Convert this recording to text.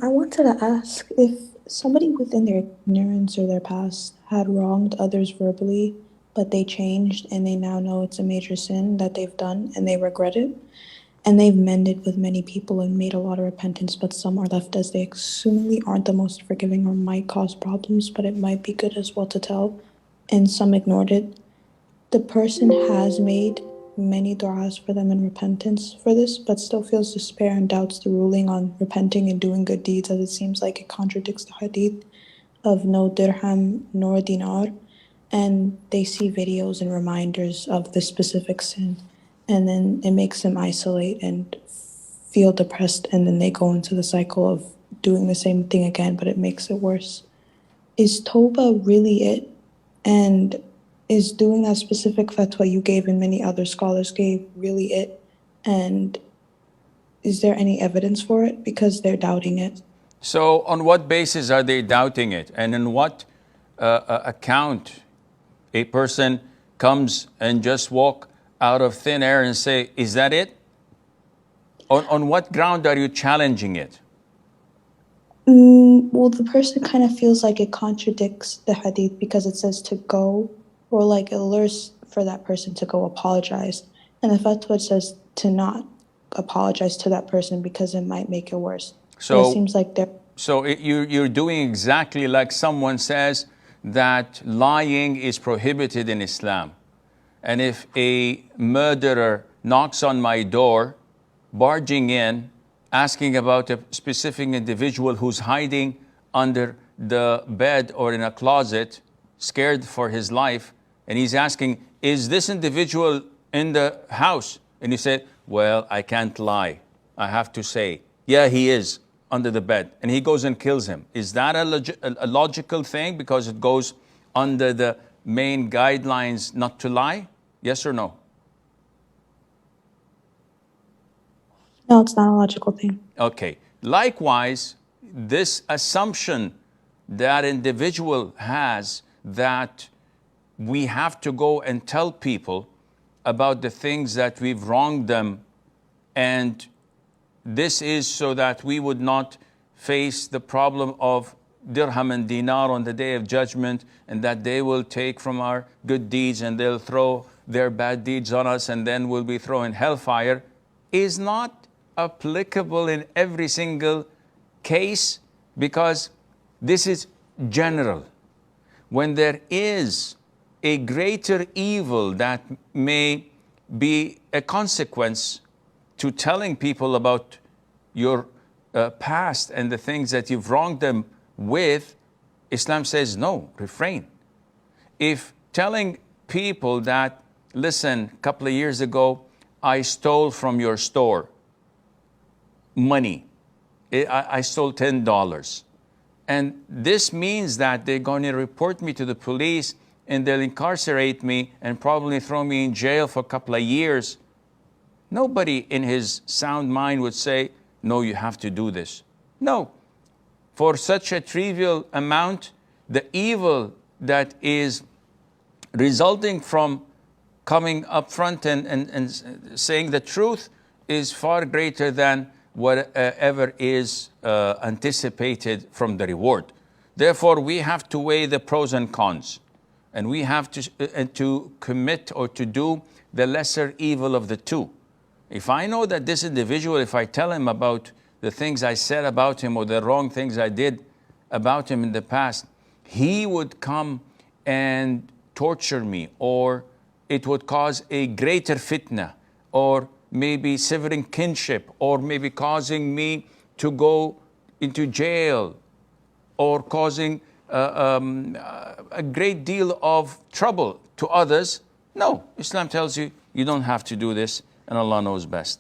I wanted to ask if somebody within their ignorance or their past had wronged others verbally, but they changed and they now know it's a major sin that they've done and they regret it, and they've mended with many people and made a lot of repentance, but some are left as they assumingly aren't the most forgiving or might cause problems, but it might be good as well to tell, and some ignored it. The person has made many du'as for them in repentance for this, but still feels despair and doubts the ruling on repenting and doing good deeds, as it seems like it contradicts the hadith of no dirham nor dinar, and they see videos and reminders of the specific sin, and then it makes them isolate and feel depressed, and then they go into the cycle of doing the same thing again, but it makes it worse. Is Toba really it? And is doing that specific fatwa you gave and many other scholars gave really it? And is there any evidence for it? Because they're doubting it. So on what basis are they doubting it? And in what account a person comes and just walk out of thin air and say, is that it? On what ground are you challenging it? Well, the person kind of feels like it contradicts the hadith because it says to go, or like it lures for that person to go apologize. And the fatwa says to not apologize to that person because it might make it worse. So it seems like they're... So you're doing exactly like someone says that lying is prohibited in Islam. And if a murderer knocks on my door, barging in, asking about a specific individual who's hiding under the bed or in a closet, scared for his life, and he's asking, is this individual in the house? And you say, well, I can't lie. I have to say, yeah, he is under the bed. And he goes and kills him. Is that a logical thing because it goes under the main guidelines not to lie? Yes or no? No, it's not a logical thing. Okay. Likewise, this assumption that individual has that we have to go and tell people about the things that we've wronged them, and this is so that we would not face the problem of dirham and dinar on the day of judgment, and that they will take from our good deeds and they'll throw their bad deeds on us and then we'll be thrown in hellfire, is not applicable in every single case, because this is general. When there is a greater evil that may be a consequence to telling people about your past and the things that you've wronged them with, Islam says no, refrain. If telling people that, listen, a couple of years ago, I stole from your store money. I stole $10. And this means that they're going to report me to the police and they'll incarcerate me and probably throw me in jail for a couple of years. Nobody in his sound mind would say, no, you have to do this. No. For such a trivial amount, the evil that is resulting from coming up front and saying the truth is far greater than whatever is anticipated from the reward. Therefore, we have to weigh the pros and cons. And we have to commit or to do the lesser evil of the two. If I know that this individual, if I tell him about the things I said about him or the wrong things I did about him in the past, he would come and torture me, or it would cause a greater fitna, or maybe severing kinship, or maybe causing me to go into jail, or causing a great deal of trouble to others. No, Islam tells you, you don't have to do this, and Allah knows best.